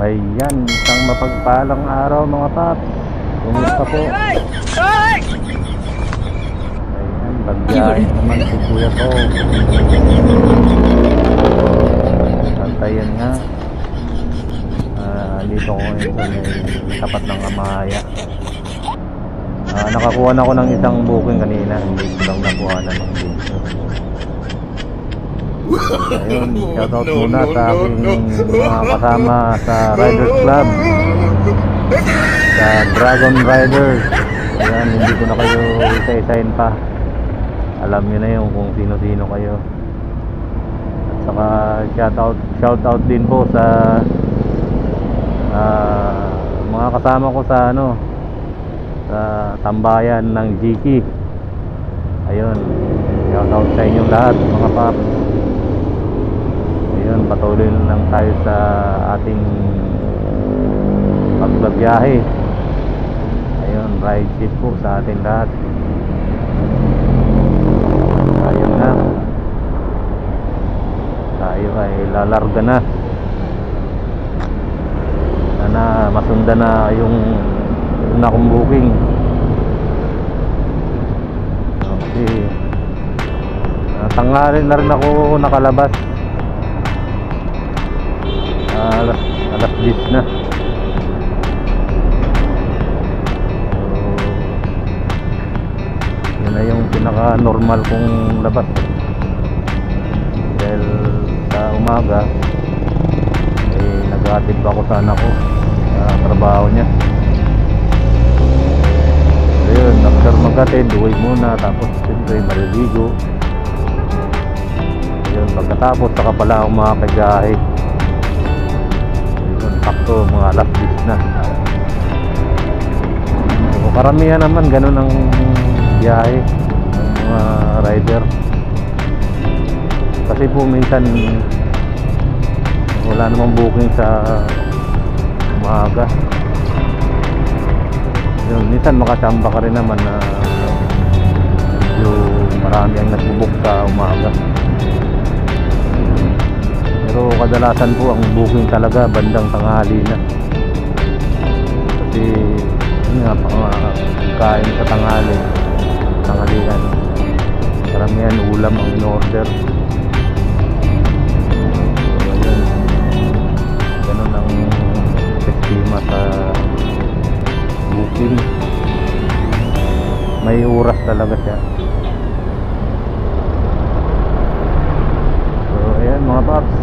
Ayan, isang mapagpalang araw mga paps. Kumusta po? Ayan, bagyahin naman si Kuya to. Antayan nga. Dito ko ngayon sa may tapat ng Amaya. Nakakuha na ako ng isang booking kanina. Hindi ko lang nakuha na ng video. Ayun, shoutout muna sa aking mga kasama sa Riders Club, sa Dragon Riders. Ayan, hindi ko na kayo isa-isahin pa. Alam nyo na yung kung sino-sino kayo. At saka shoutout din po sa mga kasama ko sa sa tambayan ng Jiki. Ayun, shoutout sa inyong lahat mga paps. Ayun, patuloy lang tayo sa ating pagbabiyahe. Ayun, ride safe po sa ating lahat. Ayun na, tayo ay lalarga na. Sana masunda na yung una kong booking. Kasi tanghali na rin ako nakalabas. Alas 10 na. So, yun na yung pinaka normal kong labas. Dahil sa umaga nag-aatid pa ako sa anak ko sa trabaho niya. So yun, after mag-atid, uwi muna. Tapos siyempre maliligo. Yun, pagkatapos saka pala ako makakagahe. Sakto mga alas 10 na. So, karamihan naman ganun ang biyahe ng mga rider. Kasi po minsan wala namang booking sa umaga. Yun, minsan makachamba ka rin naman na medyo marami ang nagbubook sa umaga. Pero kadalasan po ang booking talaga bandang tanghali na. Kasi yun nga, kain sa tanghalian. Karamihan ulam ang in-order. So yun, ganun ang sistema sa booking. May oras talaga siya. So ayan mga paps,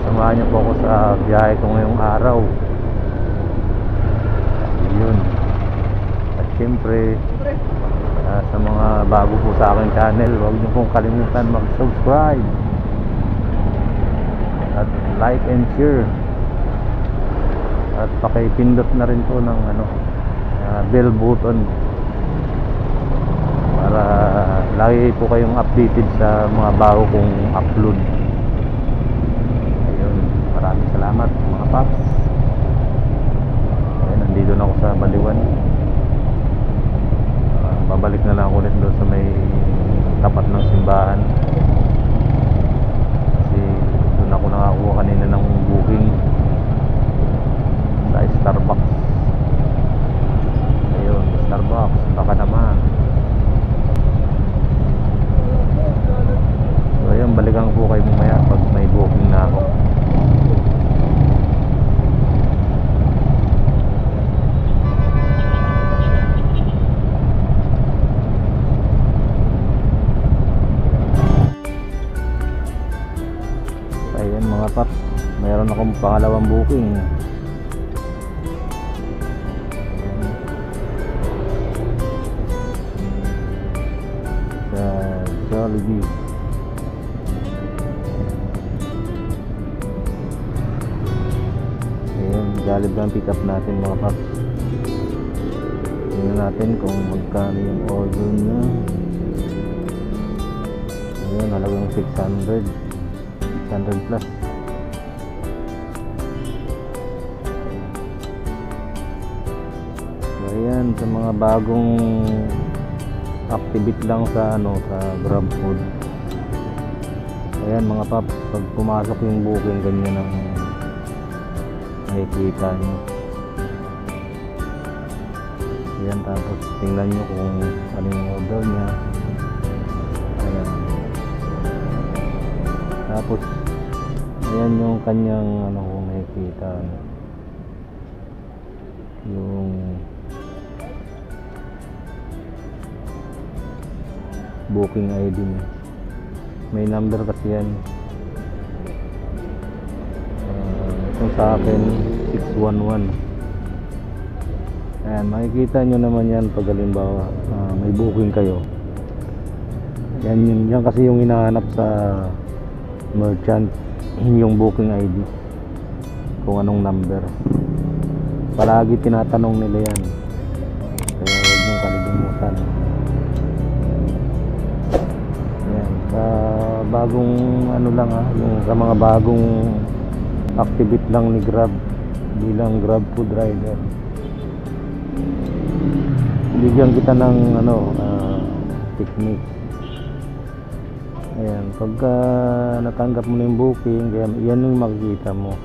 samahan niyo po ako sa biyahe ko ngayong araw. Yun. At syempre sa mga bago po sa aking channel, huwag niyo pong kalimutan mag-subscribe at like and share. At pakipindot na rin po ng bell button para lagi po kayong updated sa mga bago kong upload. Maraming salamat mga paps. Ayun, nandito na ako sa Baliwan. Babalik na lang ako ulit doon sa may tapat ng simbahan. Kasi doon ako nakakuha kanina ng booking sa Starbucks. Ayun, Starbucks, baka naman. So ayun, balikan po kayo mamaya pag may booking na ako. Ayan mga paps, mayroon akong pangalawang booking. Sa Jollibee. Ayan, Jollibee ang pick up natin mga paps. Tingnan natin kung magkano yung order niya. Ayan, halagang 600 plus. So ayan, sa mga bagong activate lang sa sa Grab Food. Ayan mga paps, pag pumasok yung booking, ganyan ang makikita nyo. Ayan, tapos tingnan nyo kung ano yung order nya. Ayan. Tapos ayan yung kanyang ano, kung makikita yung booking ID niya. May number kasi yan. Itong sa akin 611. Ayan, makikita nyo naman yan pag halimbawa may booking kayo. Yan kasi yung hinahanap sa merchant, yung booking ID, kung anong number. Palagi tinatanong nila yan, kaya huwag nyo kalimutan. Ayan, sa bagong ano lang yung sa mga bagong activate lang ni Grab bilang Grab food rider, bigyan kita ng technique. Ayan, pagka natanggap mo na yung booking, yan yung makikita mo.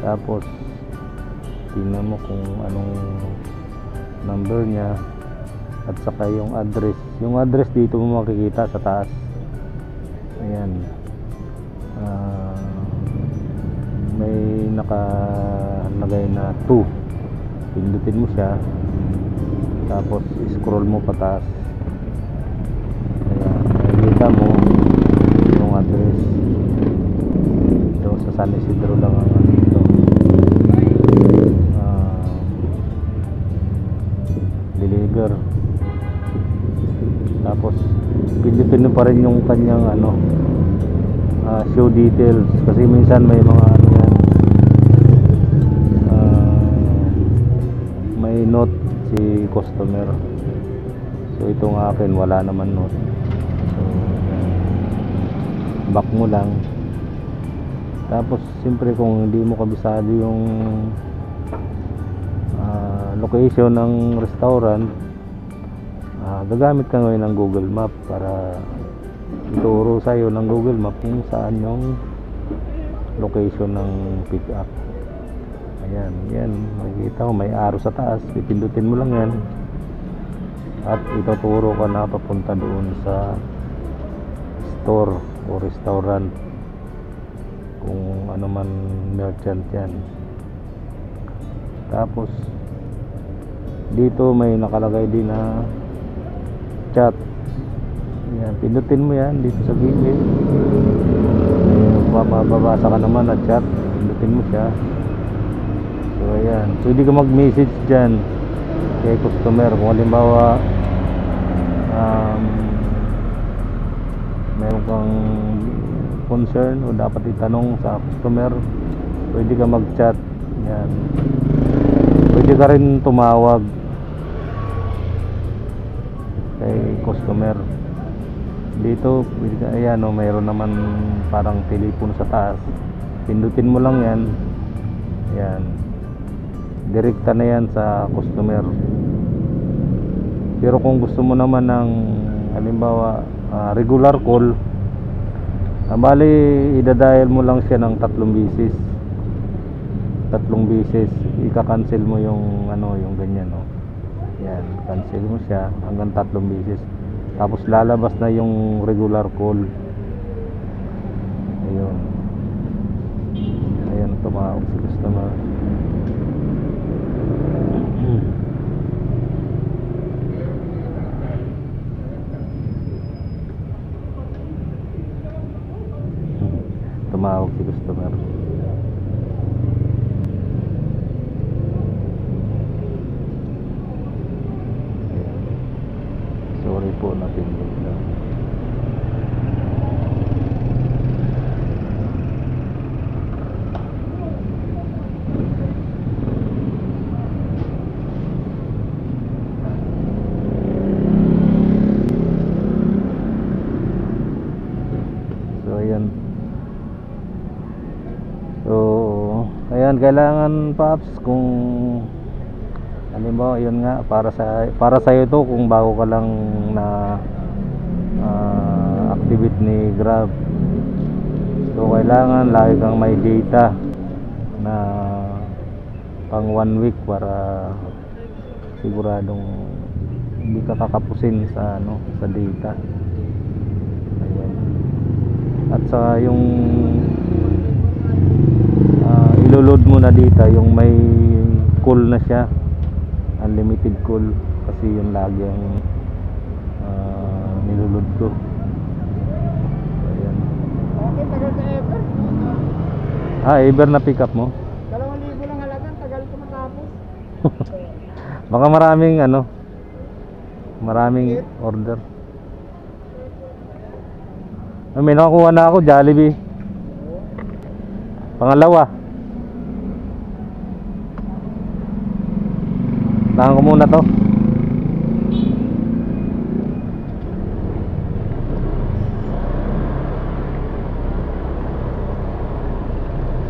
Tapos tingnan mo kung anong number nya at saka yung address. Yung address dito mo makikita sa taas. Ayan, may nakalagay na 2. Pindutin mo siya, tapos scroll mo pataas. Ayan, makikita mo yung address. Ito sa San Isidro lang ang dito. Deliver. Tapos pindutin mo pa rin yung kanyang show details, kasi minsan may mga yan, may note si customer. So itong akin wala naman note. So back mo lang. Tapos siyempre kung hindi mo kabisado yung location ng restaurant, gagamit ka ngayon ng Google Map para ituro sa'yo ng Google Map kung saan yung location ng pick up. Ayan, yan, makikita mo may arrow sa taas, pipindutin mo lang yan at ituturo ka na papunta doon sa store o restaurant, kung ano man merchant yan. Tapos dito may nakalagay din na chat. Yan, pindutin mo yan dito sa gilid. Mababasa ka naman na chat, pindutin mo siya. So ayan, pwede ka mag-message dyan kay customer kung halimbawa meron kang concern o dapat itanong sa customer, pwede ka mag-chat. Yan, pwede ka rin tumawag kay customer dito. Pwede ka, ayan mayroon naman parang telephone sa taas, pindutin mo lang yan. Yan, direkta na yan sa customer. Pero kung gusto mo naman ng halimbawa regular call, bali idadial mo lang siya ng 3 beses, ika-cancel mo yung yung ganyan yan, cancel mo siya hanggang 3 beses, tapos lalabas na yung regular call. Ayun, ayan, tumawag si customer. Tumawag si customer. Sorry po, napindot lang. So ayan. So ayan, kailangan Paps, kung halimbawa yun nga, para sa ito kung bago ka lang na activate ni Grab. So kailangan lagi kang may data na pang 1 week para siguradong hindi ka kakapusin sa ano, sa data. Ayan. At saka yung iloload mo na data yung may call na siya, unlimited call, kasi yung lagi ang niloload ko. Ayan. Okay, tagal sa Ever. Ever na pick up mo? 2,000 lang halaga, tagal ko matapos. Baka maraming ano, maraming order. May nakakuha na ako, Jollibee. Pangalawa. Tahan ko muna to.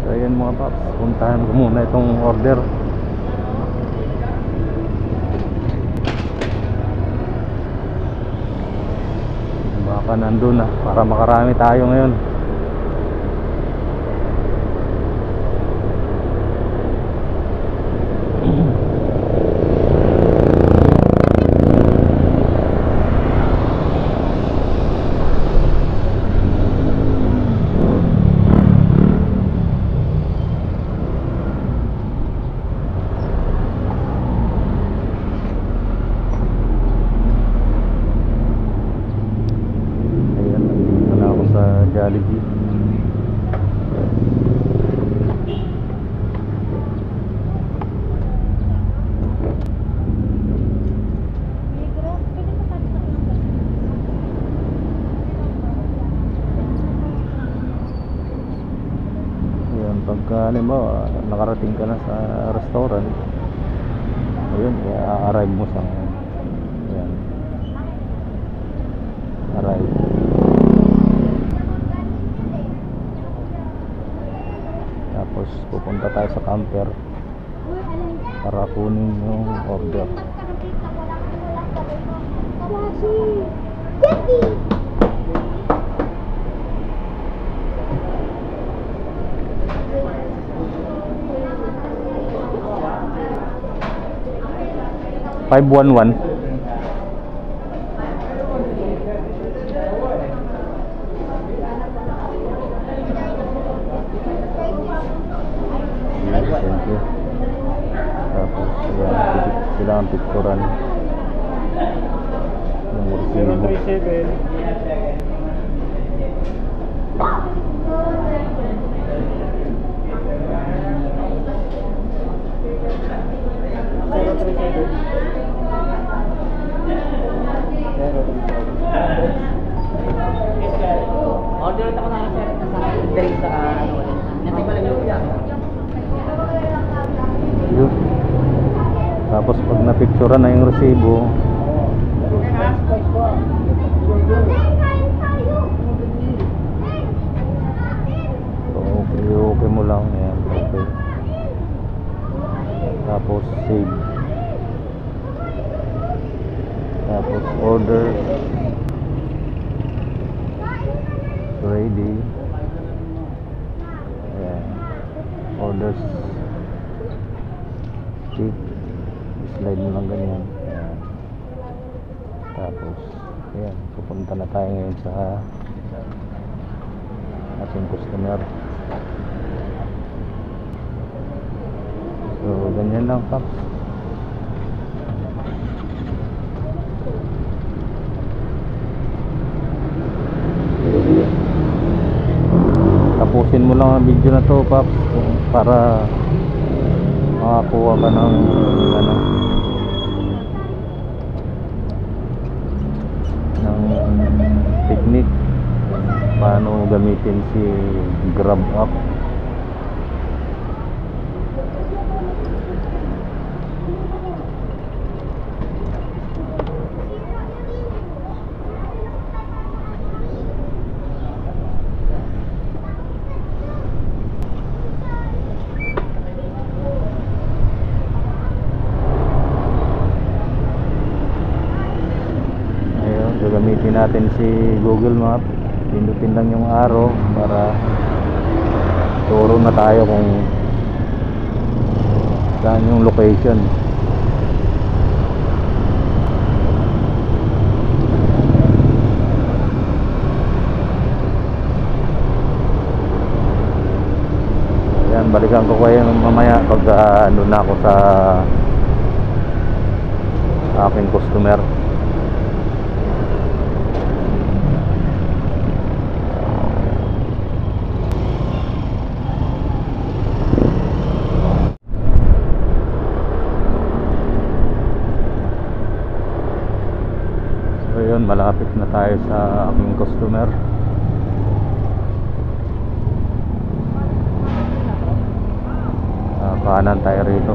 So ayan mga paps, puntahan ko muna itong order. Baka nandun na, para makarami tayo ngayon. Jollibee. Ayan, pagka halimbawa nakarating ka na sa restaurant, ayun, i-arrive mo sa ayan, arrive. Tapos pupunta tayo sa counter para kunin yung order. $511. Thank you. Tapos sila ang picturean ng resibo. Order ako na sir sa drink sa ano. Nasa pala yung Yun. Tapos pag napicturean na yung resibo, so okay mo lang yan. Okay. Tapos save. Tapos order ready. Ayan. Orders. Slide mo lang ganyan. Ayan. Tapos ayan, pupunta na tayo ngayon sa ating customer. So ganyan lang paps. Tapusin mo lang ang video na to paps para makakuha ka ng ano, ng technique paano gamitin si Grab app. Gagamitin natin si Google Map. Pindutin lang yung arrow para turo na tayo kung saan yung location. Ayan, balikan ko kayo mamaya pag ano na ako sa aking customer. So yun, malapit na tayo sa aking customer. Kanan tayo rito.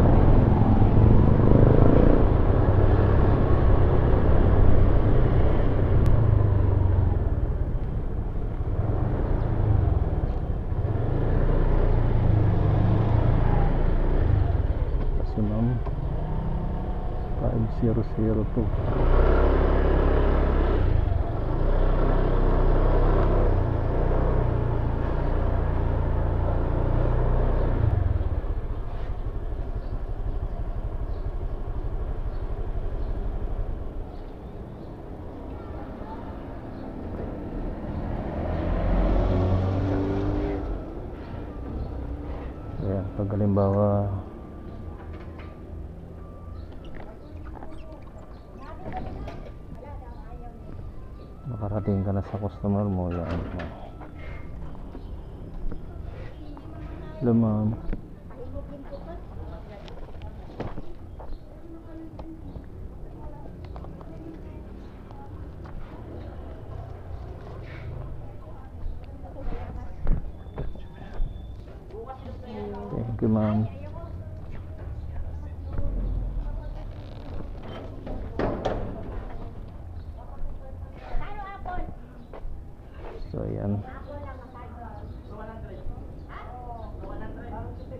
Kasi ma'am 5002. Ayan, pag halimbawa nakarating ka na sa customer mo, yan. Hello ma'am. Thank you ma'am. So yan,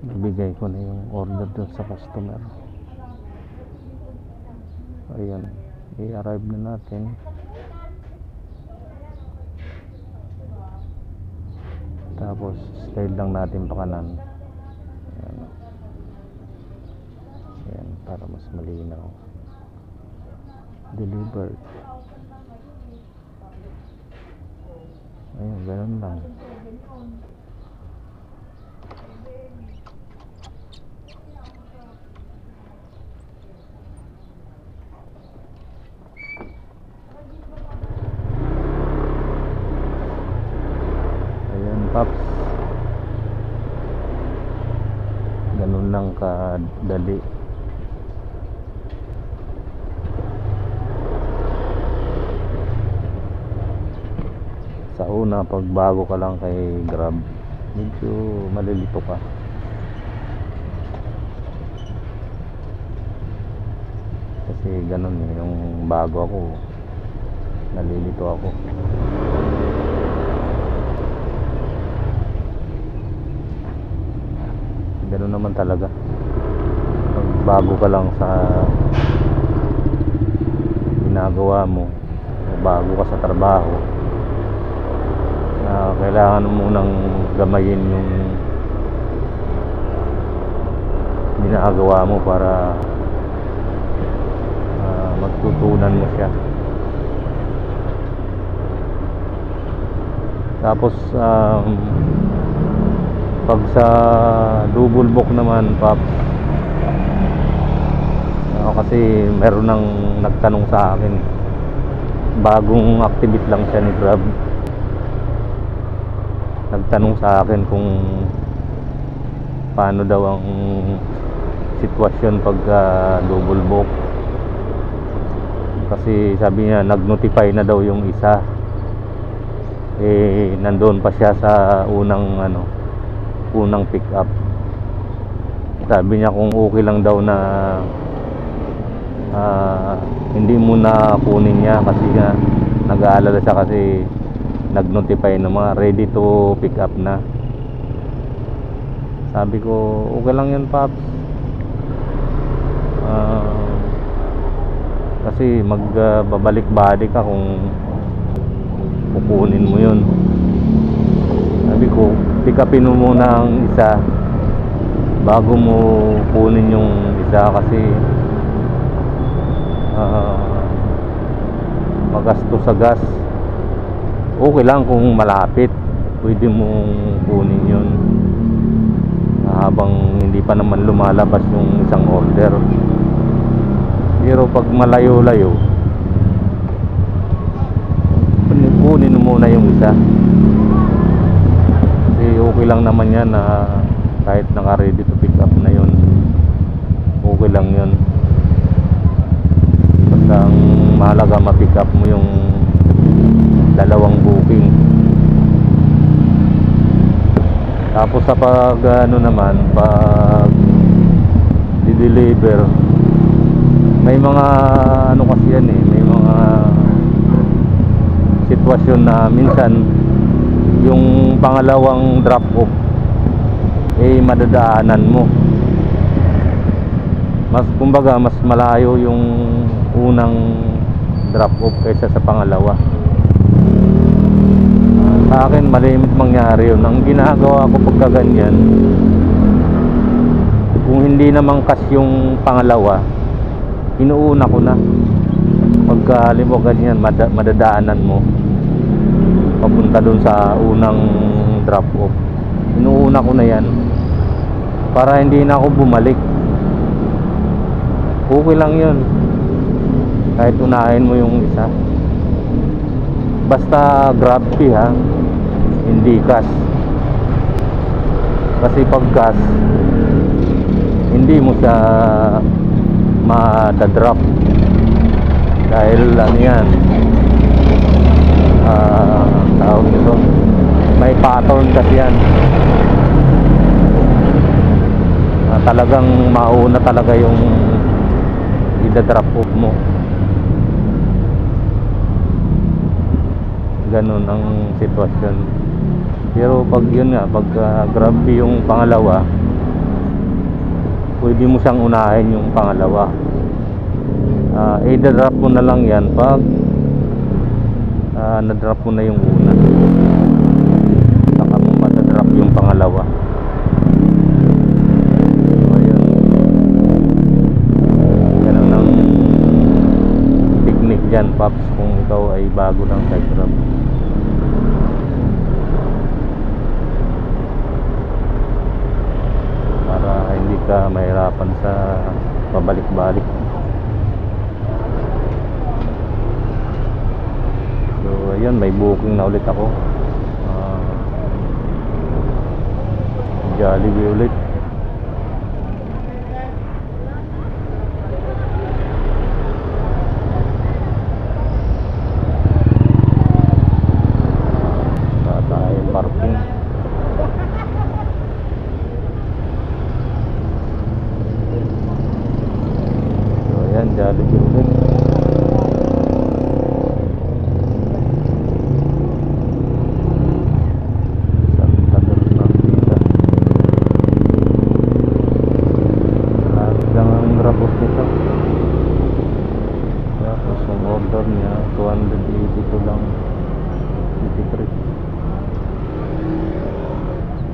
nabigay ko na yung order dun sa customer. Ayan, i-arrive na natin. Tapos slide lang natin pa kanan. Ayan. Ayan, para mas malinaw. Delivered. Ayun, ganun lang. Ayan, Paps. Ganun lang kadali. Sa una, pag bago ka lang kay Grab, medyo malilito ka. Kasi ganun eh, yung bago ako, nalilito ako. Ganun naman talaga. Pag bago ka lang sa ginagawa mo, bago ka sa trabaho, kailangan mo munang gamayin yung ginagawa mo para magtutunan mo siya. Tapos pag sa double book naman, Paps, kasi meron nang nagtanong sa akin, bagong activate lang siya ni Grab. Nagtanong sa akin kung paano daw ang sitwasyon pag double book. Kasi sabi niya, nag-notify na daw yung isa. Eh, nandoon pa siya sa unang pick up. Sabi niya kung okay lang daw na hindi muna kunin niya, kasi nga nag-aalala siya kasi nag-notify na mga ready to pick up na. Sabi ko, okay lang yun, Paps. Kasi magbabalik-balik ka kung kukunin mo yun. Sabi ko, pick upin mo muna ang isa, bago mo kunin yung isa kasi magastos sa gas. Okay lang kung malapit, pwede mong kunin yun habang hindi pa naman lumalabas yung isang order. Pero pag malayo-layo, kunin mo muna yung isa kasi okay lang naman yan na kahit naka ready to pick up na yun, okay lang yun. Basta ang mahalaga ma-pick up mo yung dalawang booking. Tapos sa pag ano naman, pag di-deliver, may mga ano kasi yan may mga sitwasyon na minsan yung pangalawang drop off madadaanan mo. Mas kumbaga mas malayo yung unang drop off kaysa sa pangalawa. Sa akin malimit mangyari yun. Ang ginagawa ko pagka ganyan, kung hindi naman kas yung pangalawa, inuuna ko na. Pagka halimbawa ganyan, madadaanan mo papunta dun sa unang drop off, inuuna ko na yan para hindi na ako bumalik. Okay lang yun kahit unahin mo yung isa, basta grab fee ha, hindi cash. Kasi pag cash hindi mo siya madadrop dahil ano yan, tawag nito, may pattern kasi yan. Talagang mauna talaga yung ida-drop off mo. Ganun ang sitwasyon. Pero pag yun nga, pag grab fee yung pangalawa, pwede mo siyang unahin yung pangalawa. I-drop mo na lang yan pag na-drop mo na yung una, saka mo matadrop yung pangalawa. So ayun, ganun ang technique dyan, Paps, kung ikaw ay bago lang sa Grab. Para hindi ka mahirapan sa pabalik-balik. So ayun, may booking na ulit ako, Jollibee ulit. Tayo parking. So ayan, Jollibee ulit. Order niya 282 lang, 83.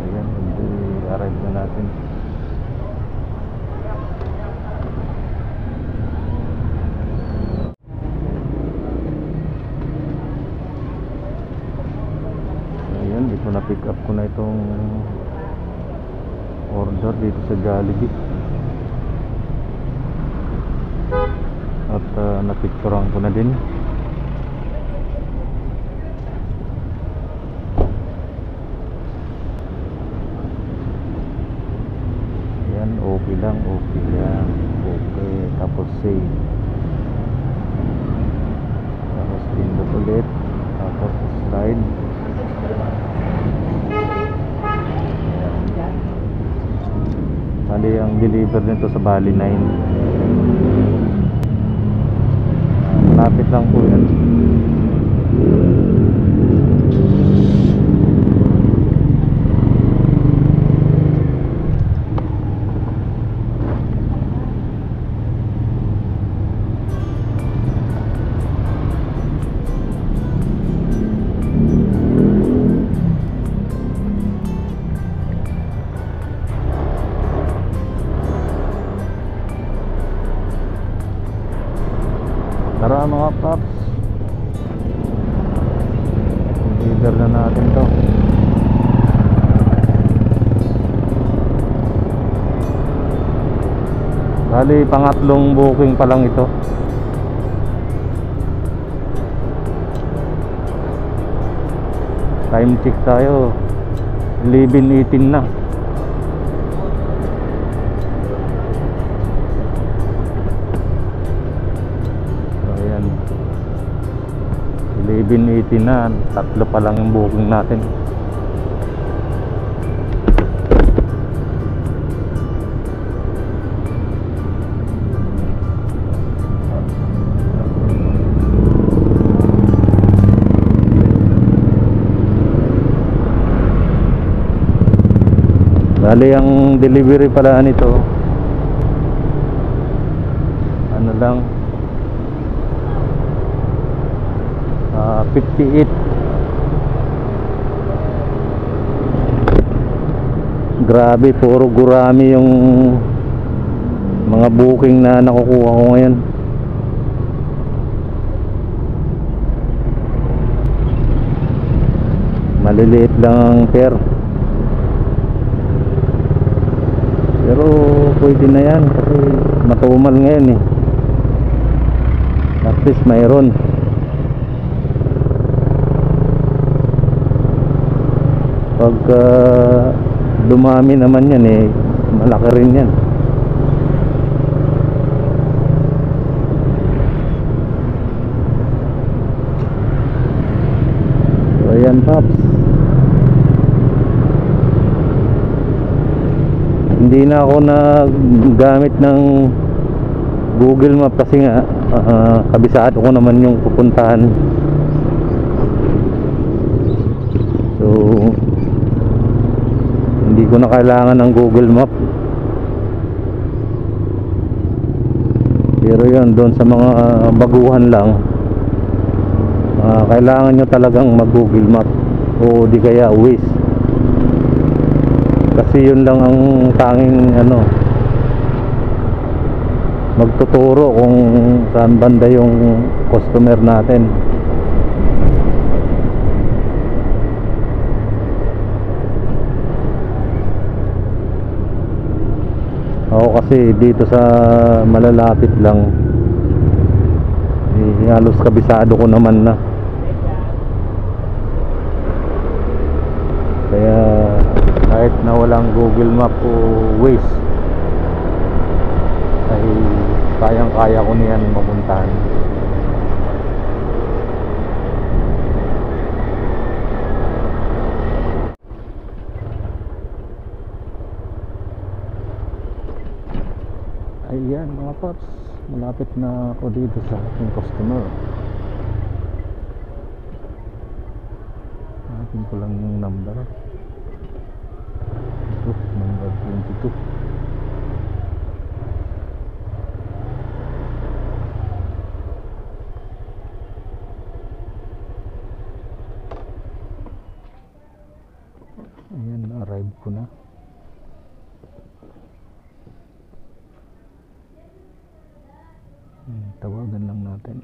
Ayan, i-arrive na natin. Ayan, dito na pick up ko na itong order dito sa Jollibee. At napicturean ko na din. Yan, okay lang, okay lang. Okay, tapos save. Tapos pindot ulit. Tapos slide. Ayan. Bali, ang deliver nito sa Bali 9. Lapit lang po yan. mga paps. Deliver na natin to. Bali, pangatlong booking pa lang ito. Time check tayo, 11:18 na. So ayan, 11:18 na. Tatlo pa lang yung booking natin. Bali, ang delivery pala nito, ano lang, 58. Grabe, puro gurami yung mga booking na nakukuha ko ngayon. Maliliit lang ang pair, pero pwede na yan kasi matumal ngayon eh. At least mayroon. Pag dumami naman yan eh, malaki rin yan. So ayan paps, hindi na ako nagamit ng Google Map kasi nga kabisado ko naman yung pupuntahan. So hindi ko na kailangan ng Google Map. Pero yun, doon sa mga baguhan lang, kailangan nyo talagang mag Google Map o di kaya Waze. Kasi yun lang ang tanging magtuturo kung saan banda yung customer natin. Ako kasi dito sa malalapit lang eh, halos kabisado ko naman na. Kaya kahit na walang Google Map o Waze ay kayang kaya ko niyan mapuntahan. Ayan mga paps, malapit na ako dito sa aking customer. Natin ko lang yung number. Ito, number 22. Ayan, na-arrive ko na. Tawagan lang natin.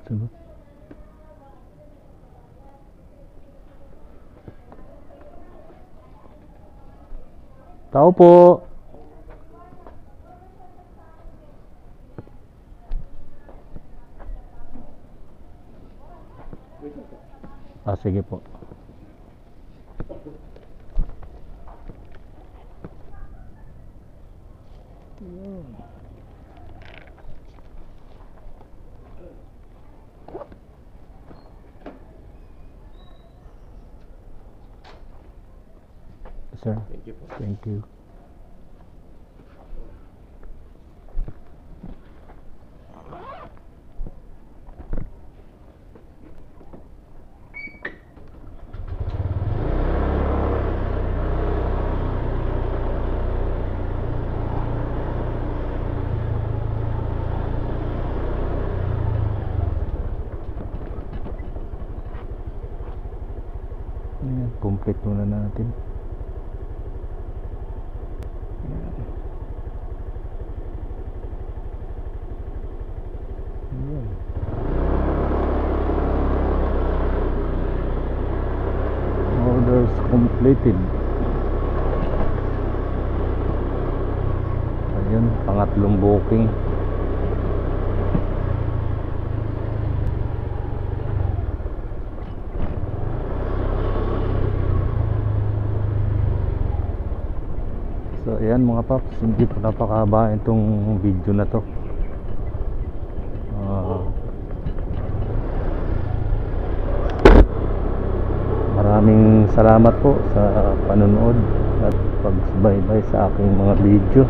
Sunod. Tao po. Sige po. sir. Thank you po. Thank you. Ayan, complete muna natin. Ayan. Orders completed. Ayun, pangatlong booking. So ayan mga paps, hindi pa napakahaba itong video na to. Maraming salamat po sa panonood at pagsubaybay sa aking mga video.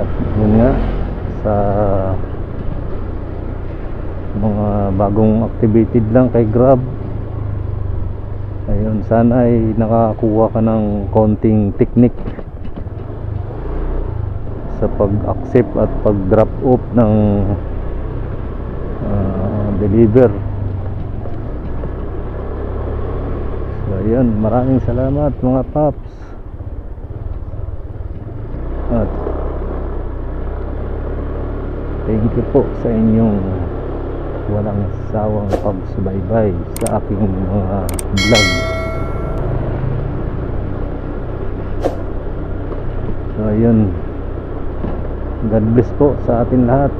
At yun nga, sa mga bagong activated lang kay Grab, ayun, sana ay nakakuha ka ng konting technique sa pag-accept at pag-drop off ng deliver. So ayun, maraming salamat mga paps. At thank you po sa inyong walang sawang pagsubaybay sa aking mga vlog. So ayun, God bless po sa atin lahat.